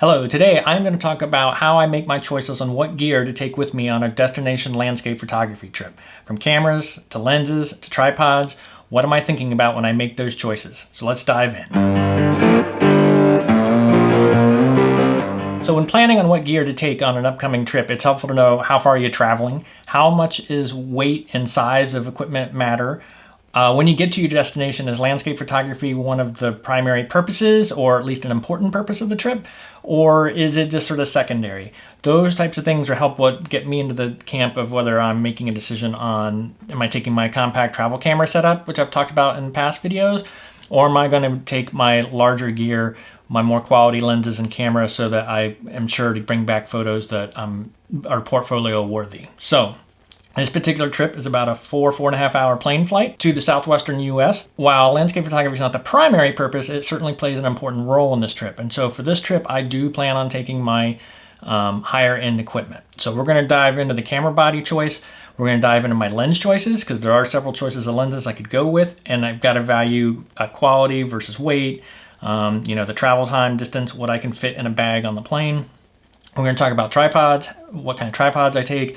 Hello, today I'm going to talk about how I make my choices on what gear to take with me on a destination landscape photography trip. From cameras, to lenses, to tripods, what am I thinking about when I make those choices? So let's dive in. So when planning on what gear to take on an upcoming trip, it's helpful to know how far you're traveling, how much is weight and size of equipment matter. When you get to your destination, is landscape photography one of the primary purposes, or at least an important purpose of the trip? Or is it just sort of secondary? Those types of things are helpful to get me into the camp of whether I'm making a decision on, am I taking my compact travel camera setup, which I've talked about in past videos, or am I going to take my larger gear, my more quality lenses and camera, so that I am sure to bring back photos that are portfolio worthy. So this particular trip is about a 4.5 hour plane flight to the southwestern US. While landscape photography is not the primary purpose, it certainly plays an important role in this trip. And so for this trip, I do plan on taking my higher end equipment. So we're going to dive into the camera body choice. We're going to dive into my lens choices, because there are several choices of lenses I could go with, and I've got to value quality versus weight, the travel time, distance, what I can fit in a bag on the plane. We're going to talk about tripods, what kind of tripods I take.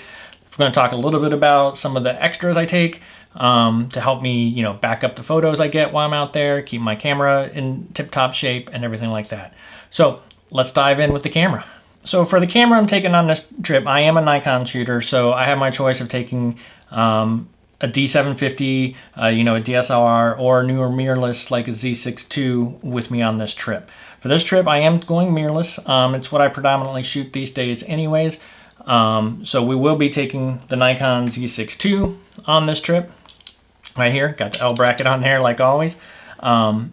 We're going to talk a little bit about some of the extras I take to help me, back up the photos I get while I'm out there, keep my camera in tip-top shape and everything like that. So let's dive in with the camera. So for the camera I'm taking on this trip, I am a Nikon shooter, so I have my choice of taking a D750, a DSLR, or a newer mirrorless like a Z6 II with me on this trip. For this trip, I am going mirrorless. It's what I predominantly shoot these days anyways. So we will be taking the Nikon Z6 II on this trip. Right here, got the L bracket on there like always.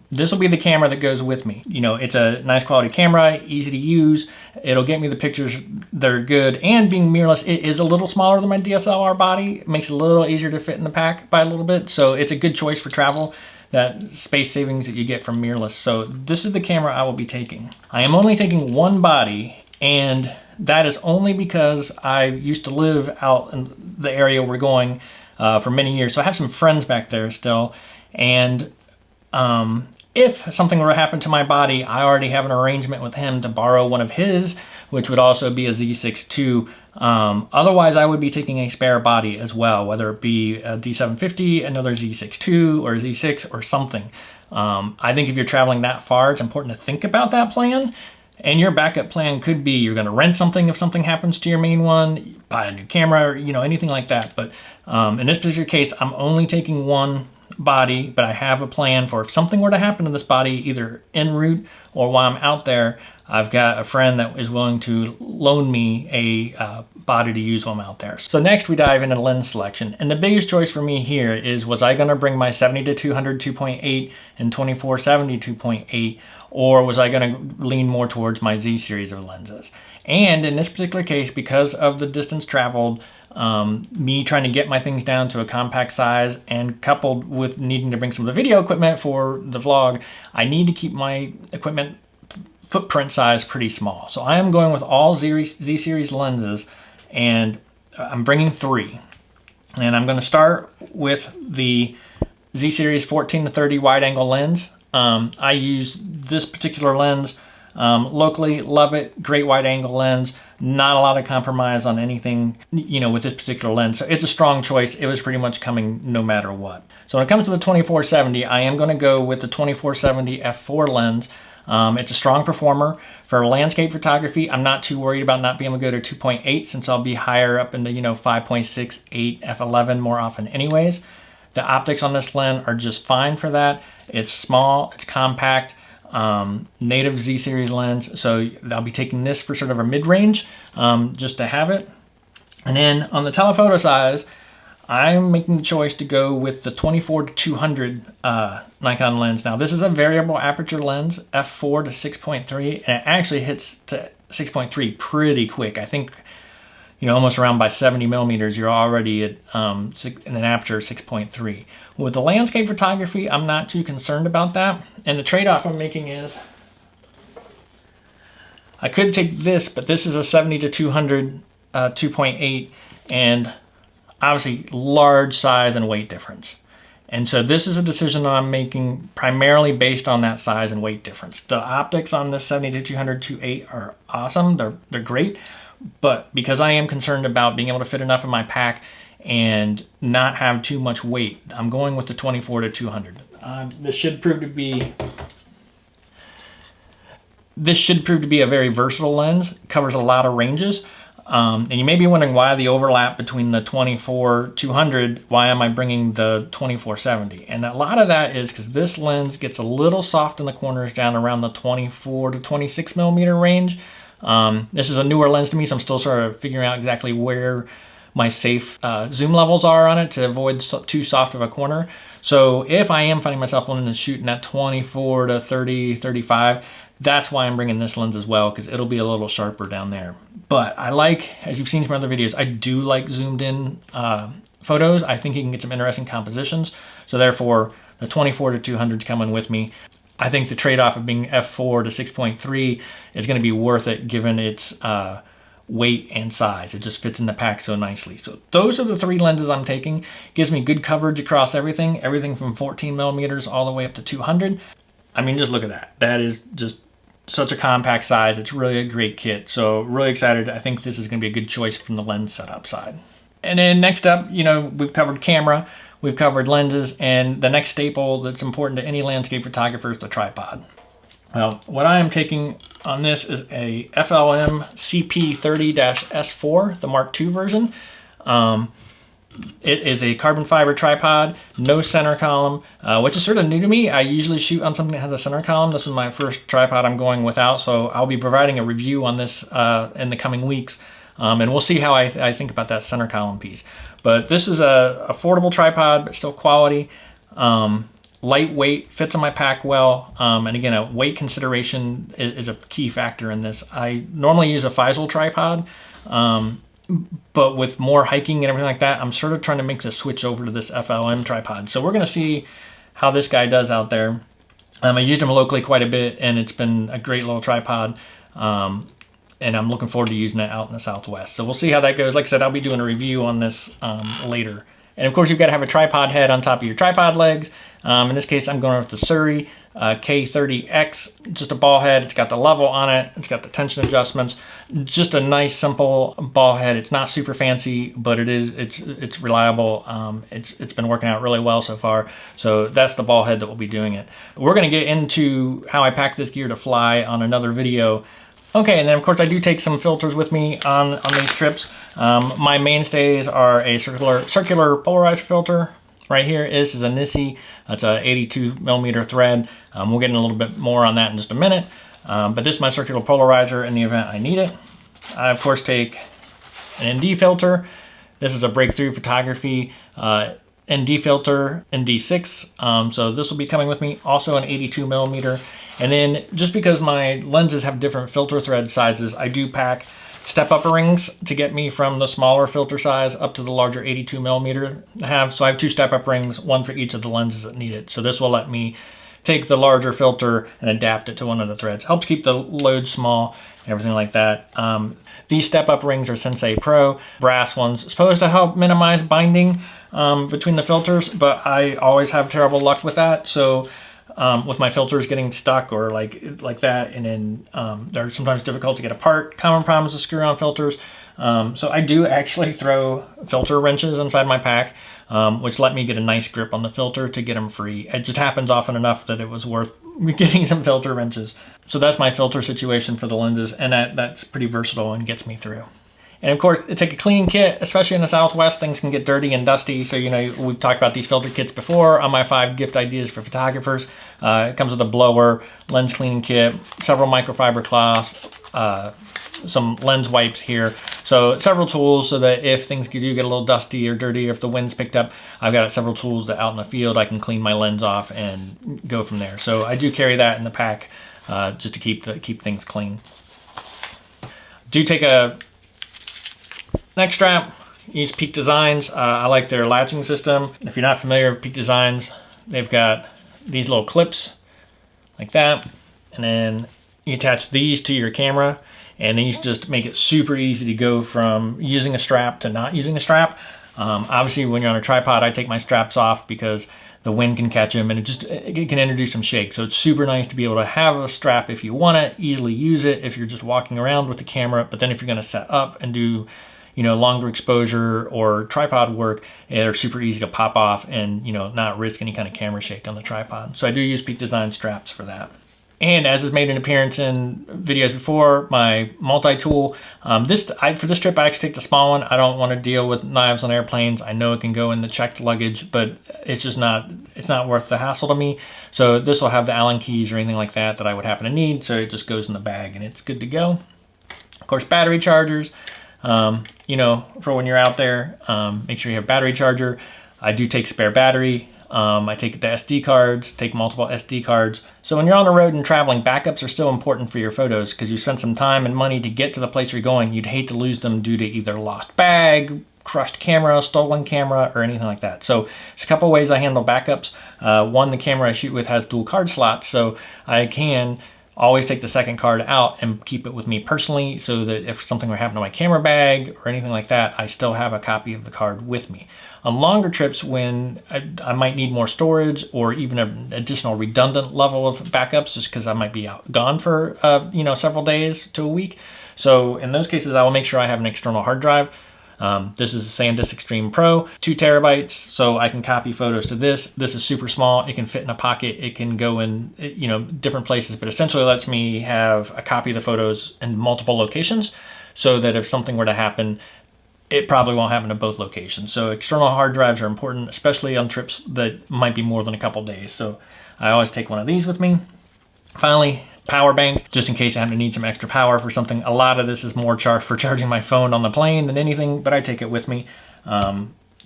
This will be the camera that goes with me. It's a nice quality camera, easy to use. It'll get me the pictures that are good, and being mirrorless, it is a little smaller than my DSLR body. It makes it a little easier to fit in the pack by a little bit. So it's a good choice for travel, that space savings that you get from mirrorless. So this is the camera I will be taking. I am only taking one body, and that is only because I used to live out in the area we're going for many years. So I have some friends back there still. And if something were to happen to my body, I already have an arrangement with him to borrow one of his, which would also be a Z6 II. Otherwise, I would be taking a spare body as well, whether it be a D750, another Z6 II, or a Z6 or something. I think if you're traveling that far, it's important to think about that plan. And your backup plan could be you're going to rent something if something happens to your main one, buy a new camera, or, anything like that. But in this particular case, I'm only taking one body, but I have a plan for if something were to happen to this body, either en route or while I'm out there, I've got a friend that is willing to loan me a body to use while I'm out there. So next we dive into lens selection. And the biggest choice for me here is, was I going to bring my 70-200 2.8 and 24-70 2.8, or was I going to lean more towards my Z series of lenses? And in this particular case, because of the distance traveled, me trying to get my things down to a compact size, and coupled with needing to bring some of the video equipment for the vlog, I need to keep my equipment footprint size pretty small. So I am going with all Z series lenses, and I'm bringing 3. And I'm going to start with the Z series 14-30 wide angle lens. I use this particular lens locally, love it, great wide angle lens, not a lot of compromise on anything, with this particular lens. So it's a strong choice. It was pretty much coming no matter what. So when it comes to the 24-70, I am going to go with the 24-70 f4 lens. It's a strong performer. For landscape photography, I'm not too worried about not being able to go to 2.8, since I'll be higher up into, 5.6, 8, f11 more often anyways. The optics on this lens are just fine for that. It's small, it's compact, native Z series lens. So I'll be taking this for sort of a mid-range, just to have it. And then on the telephoto size, I'm making the choice to go with the 24-200 Nikon lens. Now this is a variable aperture lens, f4 to 6.3, and it actually hits to 6.3 pretty quick. I think, almost around by 70 millimeters, you're already at in an aperture 6.3. With the landscape photography, I'm not too concerned about that. And the trade-off I'm making is, I could take this, but this is a 70-200 2.8, and obviously large size and weight difference. And so this is a decision that I'm making primarily based on that size and weight difference. The optics on this 70-200 2.8 are awesome. They're great. But because I am concerned about being able to fit enough in my pack and not have too much weight, I'm going with the 24-200. This should prove to be a very versatile lens. It covers a lot of ranges. And you may be wondering why the overlap between the 24-200, why am I bringing the 24-70? And a lot of that is because this lens gets a little soft in the corners down around the 24-26 millimeter range. This is a newer lens to me, so I'm still sort of figuring out exactly where my safe zoom levels are on it to avoid too soft of a corner. So if I am finding myself wanting to shoot in that 24-30, 35, that's why I'm bringing this lens as well, because it'll be a little sharper down there. But I like, as you've seen from other videos, I do like zoomed in photos. I think you can get some interesting compositions. So therefore, the 24-200 is coming with me. I think the trade-off of being f4 to 6.3 is going to be worth it given its weight and size. It just fits in the pack so nicely. So those are the three lenses I'm taking. Gives me good coverage across everything from 14 millimeters all the way up to 200. I mean, just look at that. That is just such a compact size. It's really a great kit. So really excited. I think this is going to be a good choice from the lens setup side. And then next up, you know, we've covered camera, we've covered lenses, and the next staple that's important to any landscape photographer is the tripod. Well, what I am taking on this is a FLM CP30-S4, the Mark II version. It is a carbon fiber tripod, no center column, which is sort of new to me. I usually shoot on something that has a center column. This is my first tripod I'm going without, so I'll be providing a review on this in the coming weeks, and we'll see how I think about that center column piece. But this is a affordable tripod, but still quality, lightweight, fits in my pack well, and again, a weight consideration is a key factor in this. I normally use a Feisel tripod, but with more hiking and everything like that, I'm sort of trying to make the switch over to this FLM tripod. So we're going to see how this guy does out there. I used him locally quite a bit, and it's been a great little tripod. And I'm looking forward to using it out in the Southwest. So we'll see how that goes. Like I said, I'll be doing a review on this later. And of course, you've got to have a tripod head on top of your tripod legs. In this case, I'm going with the Surrey K30X, just a ball head. It's got the level on it. It's got the tension adjustments. Just a nice, simple ball head. It's not super fancy, but it's reliable. It's been working out really well so far. So that's the ball head that will be doing it. We're going to get into how I pack this gear to fly on another video. Okay, and then of course I do take some filters with me on these trips. My mainstays are a circular polarizer filter. Right here, this is a Nissi. That's a 82 millimeter thread. We'll get in a little bit more on that in just a minute. But this is my circular polarizer in the event I need it. I of course take an ND filter. This is a Breakthrough Photography ND filter, ND6. So this will be coming with me. Also an 82 millimeter. And then just because my lenses have different filter thread sizes, I do pack step-up rings to get me from the smaller filter size up to the larger 82 millimeter I have. So I have two step-up rings, one for each of the lenses that need it. So this will let me take the larger filter and adapt it to one of the threads. Helps keep the load small and everything like that. These step-up rings are Sensei Pro, brass ones, supposed to help minimize binding between the filters, but I always have terrible luck with that. So with my filters getting stuck or like that, and then they're sometimes difficult to get apart. Common problems with screw-on filters. So I do actually throw filter wrenches inside my pack, which let me get a nice grip on the filter to get them free. It just happens often enough that it was worth getting some filter wrenches. So that's my filter situation for the lenses, and that's pretty versatile and gets me through. And of course, take a cleaning kit, especially in the Southwest, things can get dirty and dusty. So, you know, we've talked about these filter kits before on my 5 gift ideas for photographers. It comes with a blower, lens cleaning kit, several microfiber cloths, some lens wipes here. So several tools so that if things do get a little dusty or dirty, or if the wind's picked up, I've got several tools that out in the field I can clean my lens off and go from there. So I do carry that in the pack just to keep things clean. Do take a neck strap. Use Peak Designs. I like their latching system. If you're not familiar with Peak Designs, they've got these little clips like that, and then you attach these to your camera, and these just make it super easy to go from using a strap to not using a strap. Obviously, when you're on a tripod, I take my straps off because the wind can catch them, and it can introduce some shake. So it's super nice to be able to have a strap if you want to easily use it if you're just walking around with the camera. But then if you're going to set up and do, you know, longer exposure or tripod work, they're super easy to pop off and, you know, not risk any kind of camera shake on the tripod. So I do use Peak Design straps for that. And as has made an appearance in videos before, my multi-tool. For this trip, I actually take the small one. I don't want to deal with knives on airplanes. I know it can go in the checked luggage, but it's not worth the hassle to me. So this will have the Allen keys or anything like that I would happen to need. So it just goes in the bag and it's good to go. Of course, battery chargers. You know, for when you're out there, make sure you have a battery charger. I do take spare battery. I take the SD cards, take multiple SD cards. So when you're on the road and traveling, backups are still important for your photos because you spend some time and money to get to the place you're going. You'd hate to lose them due to either lost bag, crushed camera, stolen camera, or anything like that. So there's a couple of ways I handle backups. One, the camera I shoot with has dual card slots, so I can always take the second card out and keep it with me personally so that if something were to happen to my camera bag or anything like that, I still have a copy of the card with me. On longer trips when I might need more storage or even an additional redundant level of backups just because I might be gone for you know, several days to a week. So in those cases, I will make sure I have an external hard drive. This is a SanDisk Extreme Pro, 2 terabytes, so I can copy photos to this. This is super small. It can fit in a pocket. It can go in, you know, different places, but essentially lets me have a copy of the photos in multiple locations so that if something were to happen, it probably won't happen to both locations. So external hard drives are important, especially on trips that might be more than a couple days. So I always take one of these with me. Finally, power bank, just in case I happen to need some extra power for something. A lot of this is more for charging my phone on the plane than anything, but I take it with me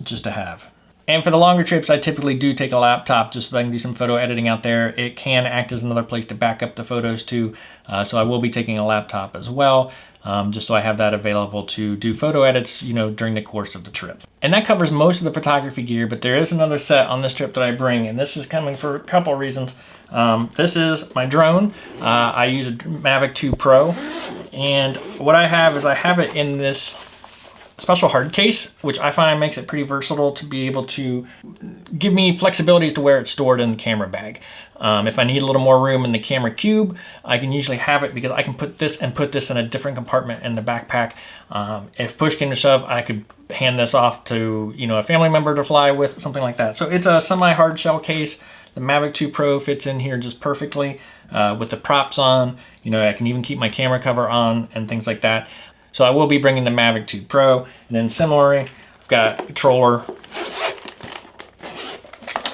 just to have. And for the longer trips, I typically do take a laptop just so I can do some photo editing out there. It can act as another place to back up the photos too. So I will be taking a laptop as well, just so I have that available to do photo edits, you know, during the course of the trip. And that covers most of the photography gear, but there is another set on this trip that I bring, and this is coming for a couple of reasons. This is my drone. I use a Mavic 2 Pro, and what I have is I have it in this special hard case, which I find makes it pretty versatile to be able to give me flexibility as to where it's stored in the camera bag. If I need a little more room in the camera cube, I can usually have it because I can put this in a different compartment in the backpack. If push came to shove, I could hand this off to, you know, a family member to fly with, something like that. So it's a semi-hard shell case. The Mavic 2 Pro fits in here just perfectly with the props on. You know, I can even keep my camera cover on and things like that. So I will be bringing the Mavic 2 Pro, and then similarly, I've got a controller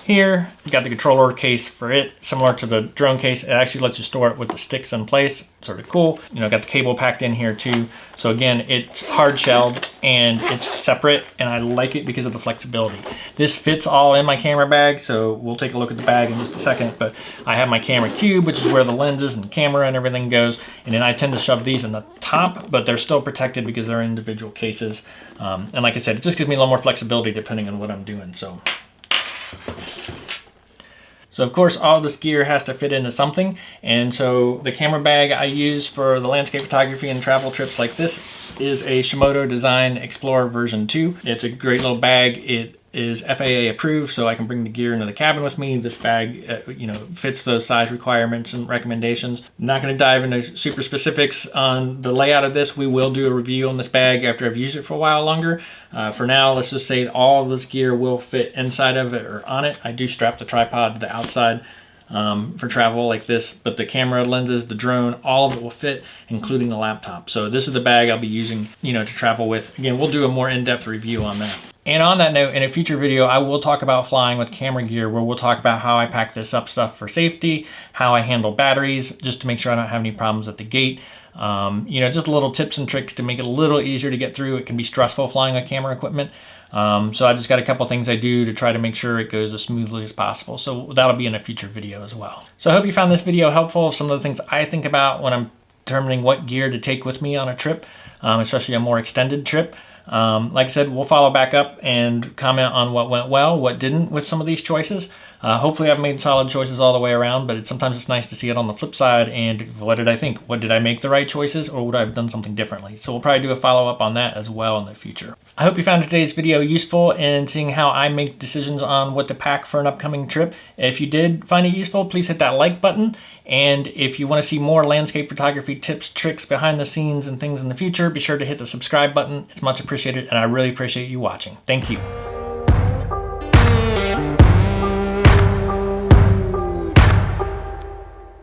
here. You've got the controller case for it, similar to the drone case. It actually lets you store it with the sticks in place. Sort of cool. You know, got the cable packed in here too. So again, it's hard shelled and it's separate, and I like it because of the flexibility. This fits all in my camera bag, so we'll take a look at the bag in just a second, but I have my camera cube, which is where the lenses and camera and everything goes, and then I tend to shove these in the top, but they're still protected because they're individual cases. And like I said, it just gives me a little more flexibility depending on what I'm doing. So of course, all this gear has to fit into something. And so the camera bag I use for the landscape photography and travel trips like this is a Shimoda Design Explorer version 2. It's a great little bag. It is FAA approved, so I can bring the gear into the cabin with me. This bag, you know, fits those size requirements and recommendations. I'm not going to dive into super specifics on the layout of this. We will do a review on this bag after I've used it for a while longer. For now, let's just say all of this gear will fit inside of it or on it. I do strap the tripod to the outside for travel like this, but the camera, lenses, the drone, all of it will fit, including the laptop. So this is the bag I'll be using, you know, to travel with. Again, we'll do a more in-depth review on that. And on that note, in a future video, I will talk about flying with camera gear, where we'll talk about how I pack this up stuff for safety, how I handle batteries, just to make sure I don't have any problems at the gate. You know, just little tips and tricks to make it a little easier to get through. It can be stressful flying with camera equipment. So I just got a couple things I do to try to make sure it goes as smoothly as possible. So that'll be in a future video as well. So I hope you found this video helpful. Some of the things I think about when I'm determining what gear to take with me on a trip, especially a more extended trip. Like I said, we'll follow back up and comment on what went well, what didn't with some of these choices. Hopefully I've made solid choices all the way around, but sometimes it's nice to see it on the flip side. And what did I think? What did I make the right choices, or would I have done something differently? So we'll probably do a follow-up on that as well in the future. I hope you found today's video useful in seeing how I make decisions on what to pack for an upcoming trip. If you did find it useful, please hit that like button. And if you want to see more landscape photography tips, tricks, behind the scenes, and things in the future, be sure to hit the subscribe button. It's much appreciated, and I really appreciate you watching. Thank you.